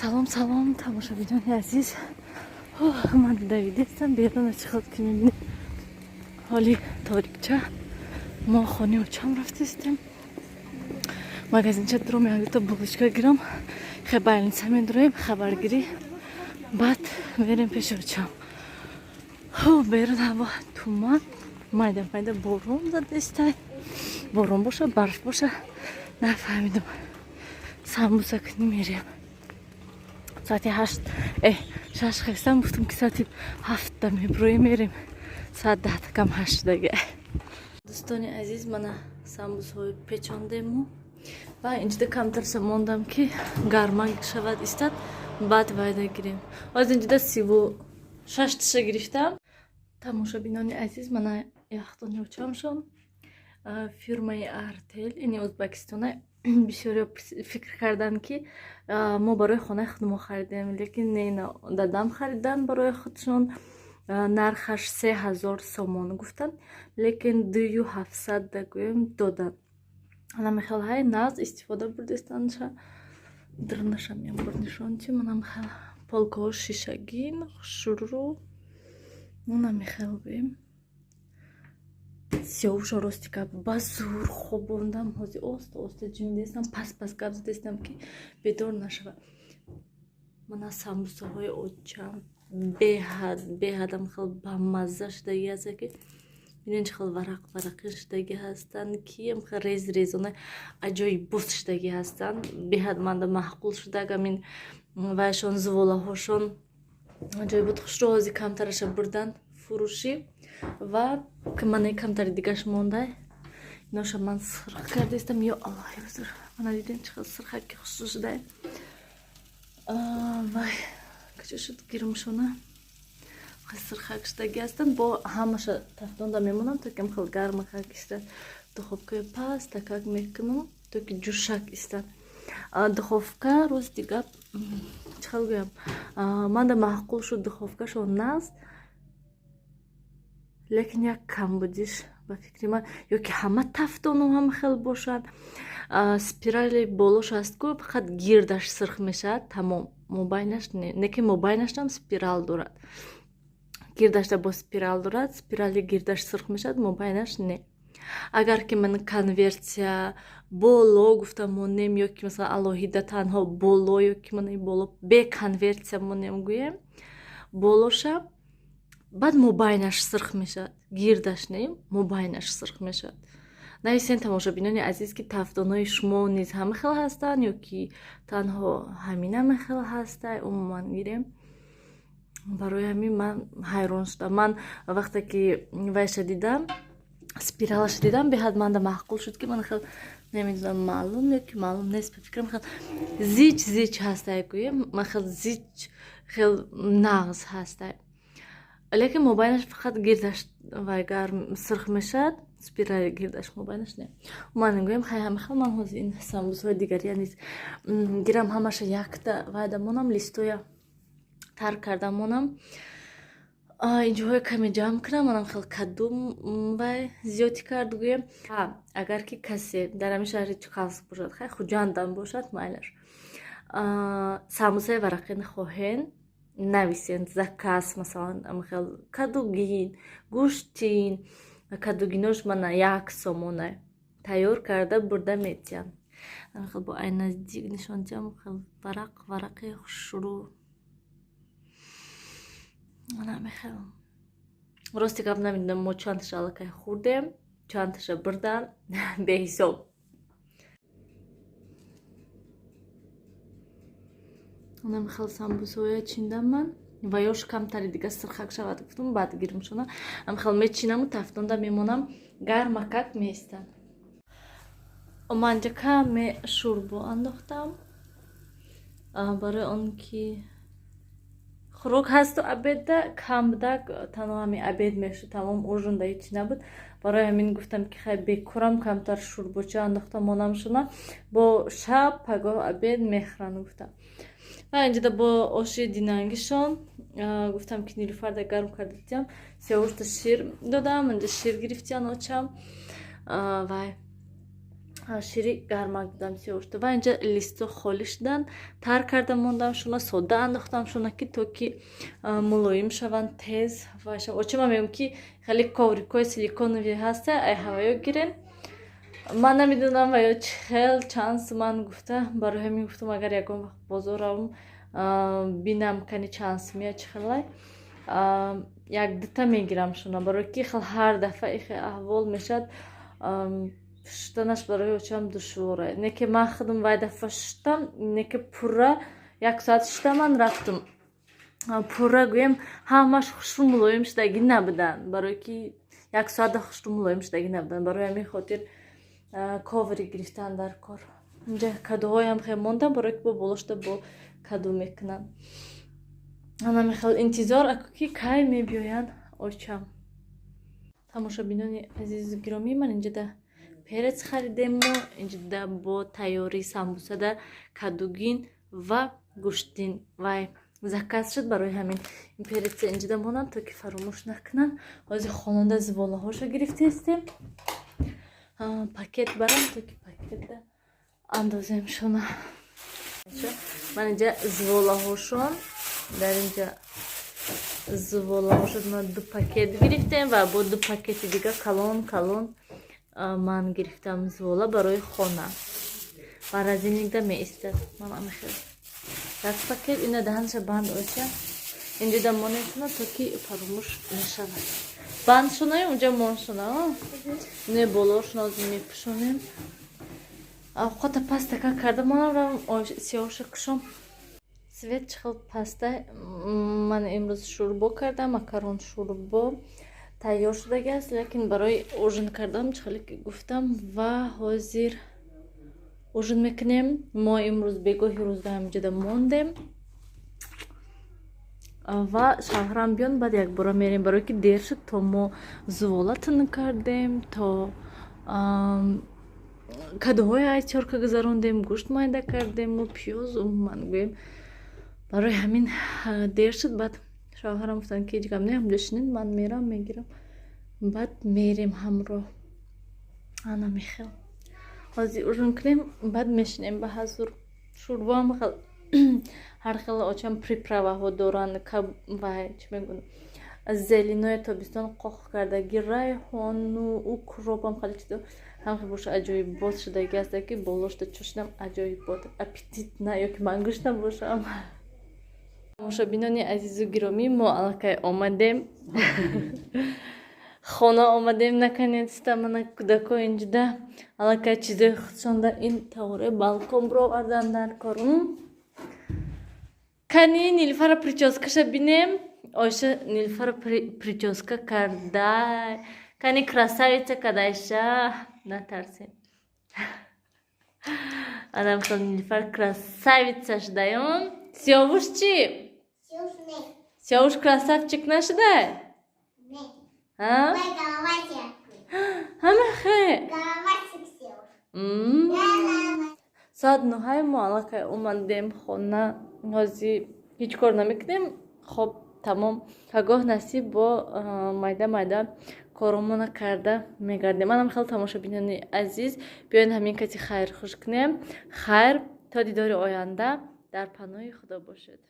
Салом, салом, тамошобинони азиз. Ман Давидестам, берун чиход ки мебинед ҳоли торикча. Мо хони очам рафтистем. Магазинча дуром якдута булочка гирам. Хе больница медуроем, хабаргирӣ. Баъд мерем пеши очам. Берун ҳаво туман. Майда борон задестай. Борон боша, барф боша. Нафаҳмидам. Самбуса кунӣ мерем. Saati 8. Şaşkıysam guftum ki saati 7'da buraya merim. Saat daha takam 8'da. Dostoni aziz mana sambusoy pechondemu. Va inchida kamtarsa mondam ki garman shavad istat bad vayda girim. Az inchida sivu 6 tisha giriftam. Тамошобинони азиз mana яхтони очамшон фирмаи Artel ини O'zbekistona бисёриё фикр кардан ки мо барои хонаи худмо харидем, лекин не дадам харидан барои худшон. Нархаш 3000 сомон гуфтан, лекин 2700 дагӯем додан. Анам хел ҳай наз истифода бурдестанша дрнашам ям бурнишончи манам хел полкоҳо шишагин шуру унам хел бем сиёвушо ростика ба зур хобондам ҳози оста ҷимидестам пас гап задестам ки бедор нашава. Мана самбусаҳои очам беҳадам хел бамазза шудаги ҳаста ки бинен чӣ хел варақи шудаги ҳастанд ки хел резона аҷоиббос шудаги ҳастанд. Беҳад манда маъқул шудаг амин вайшон зуволаҳошон аҷоибот хушро ҳози камтараша бурдан фурӯшӣ ва мана камтари дигаш мондай. Иноша ман сирх кардестам. Ё аллоҳи ҳузур. Мана дидем чӣ хел сирхаки хушрӯ шудай. Вай кача шуд гирмшона сирхак шудаги ҳастанд. Бо ҳамаша тафтонда мемонам то ки хел гармахак истад. Духовкаи паст такак мекунам то ки ҷӯшак истад. Духовка рӯз дига чӣ хел гӯям манда маъқул шуд духовкашон наст, лекин як кам будиш ба фикри ман ё ки ҳама тафтону ҳам хел бошад. Спирали болош аст ку фақат гирдаш сирх мешавад тамом. Мобайнаш не ки мобайнашам спирал дорад. Гирдашда бо спирал дорад, спирали гирдаш сирх мешавад, мобайнаш не. Агар ки ман конверсия боло гуфтам монем ё ки масалан алоҳида танҳо боло ё ки ман боло бе конверсия монем гӯем болоша баъд мобайнаш сирх мешавад, гирдаш не, мобайнаш сирх мешавад. Нависен тамошобинони азиз ки тафтонои шумо низ ҳама хел ҳастанд ё ки танҳо ҳамин ҳама хел ҳастай. Умуман гирем барои ҳамин ман ҳайрон шудам. Ман вақте ки вайша дидам спиралаш дидам беҳад манда маъқул шуд ки ман хел намедонам маълум ё ки маълум нест ба фикрам хел зич ҳастай гӯем. Ман хел зич хел нағз ҳастай. Лекин мобайнаш фақат гирдаш вайгар сирх мешавад, спирали гирдаш мобайнаш не. Ман гӯем хай ҳама хел ман ҳозир ин самбусҳои дигари низ гирам ҳамаша якта вайда монам листоя тар карда монам. Инҷоҳои каме ҷамъ кунам. Манам хел кадум вай зиёдӣ кард гӯем. Агар ки касе дар ҳамин шаҳри Чкалск бошад хай хуҷандам бошад майлаш самбусаи варақӣ хоҳен нависен заказ масалан хел кадугин гӯштин кадугинош мана 1 сомона тайёр карда бурда метиҳам. Хел бо ай наздик нишон диҳам хел варақи хушрӯ. Хел рости гап намедонам мо чандташа аллакай хӯрдем, чандташа бурдан беҳисоб. Онам хел самбусоя чиндам ман ва ёш камтари дига сирхак шавад гуфтам баъд гирмшона ам хел мечинаму тафтонда мемонам гармакак меистад. Манҷа каме шӯрбо андохтам барои он ки хӯрок ҳасту обеда кам будак танҳо ҳамин обед мешуд тамом ужинда ҳичи набуд. Барои ҳамин гуфтам ки хай бекурам камтар шӯрбоча андохтам монамшона бо шаб пагоҳ обед мехӯранд гуфтам. Ва инҷода бо оши динангишон гуфтам ки нилуфарда гарм карда дидам 3-4 шир додам. Инҷа шир гирифтиян очам вай шири гармак додам сиёшта ва инҷа листҳо холӣ шудан тар карда мондам шуна сода андохтам шуна ки то ки мулоим шаванд тез ва очима меем ки хеле коврикҳои силиконови ҳаста ай ҳаваё гирен ман намедонам ва ё хел чанд суман гуфта барои ҳамин гуфтам агар ягон вақт бозор равам бинам кани чанд сумия чихелай як дута мегирам шуна барои ки хел ҳар дафъа ихе аҳвол мешавад шуданаш барои очам душвора не ки ман худам вай дафъа шуштам не ки пурра 1 соат шуштаман рафтам пурра гӯем ҳамаш хушрӯ мулоим шудагӣ набуданд барои ки 1 соата хушрӯ мулоим шудагӣ набуданд барои ҳамин хотир коври гирифтан дар кор инҷа кадуҳоям хел монда барои ки бо болошта бо каду мекунам анами хел интизор ако ки кай мебиёянд очам тамошобинони азизу гиромӣ ман инҷа да перец харидему инҷа бо тайёрии самбусада кадугин ва гӯштин вай заказ шуд барои ҳамин переца инҷа монанд то ки фаромӯш накунам ҳозир хонанда зволаҳошо гирифтаистем пакет барам то ки пакета андозем шуна ман инҷа зволаҳошон дар инҷа зволаҳошо ман 2 пакет гирифтем ва бо 2 пакети дига калон ман гирифтам звола барои хона маразинигда меистад ман хел як пакет ина даҳанша банд оша инҷа да монешуна то ки фаромӯш мешавад банд шунаем унҷа моншуна не болошуна озир мепӯшонем овқата пастака карда манам равам сиёша кушом свет чихел паста ман имрӯз шӯрбо кардам макарон шӯрбо тайёр шудаги аст лекин барои ужин кардан чихеле ки гуфтам ва ҳозир ужин мекунем мо имрӯз бегоҳи рӯздаҳам инҷада мондем ва шавҳарам биён баъд якбора мерем барое ки дер шуд то мо звола тун кардем то кадуҳои айтёрка гузарондем гӯшт майда кардему пиёзу ман гӯем барои ҳамин дер шуд баъд шавҳарам гуфтанд ки ҳеҷ гап не ҳамҷо шинед ман мерам мегирам баъд мерем ҳамроҳ ана мехел ҳозир ужин кунем баъд мешинем ба ҳазур шӯрбоам ҳар хела очам приправаҳо доранд вай чӣ мегӯям зелинои тобистон қоқ кардаги райҳону укропам хеле чизо ҳамхел боша аҷоибот шудаги аста ки болошта чошидам аҷоибот аппетитна ёки ман гӯштам бошам тамошобинони азизу гиромӣ мо аллакай омадем хона омадем наканед стамана кӯдако инҷуда аллакай чизои худшон дар ин тавре балкон бировардан дар кор кани нилфара причёскаша бинем оша нилфара причёска кардай кани красавица кадайша натарсем адам хел нилфар красавица шудаён сиёвуш чӣ сиёвуш красавчик нашудай ҳама хел соат 9 мо аллакай омадем хона ҳозир ҳеҷ кор намекунем хоб тамом пагоҳ насиб бо майда майда коромона карда мегардем манам хел тамошобинони азиз биёед ҳамин кати хайрхуш кунем хайр то дидори оянда дар паноҳи худо бошед.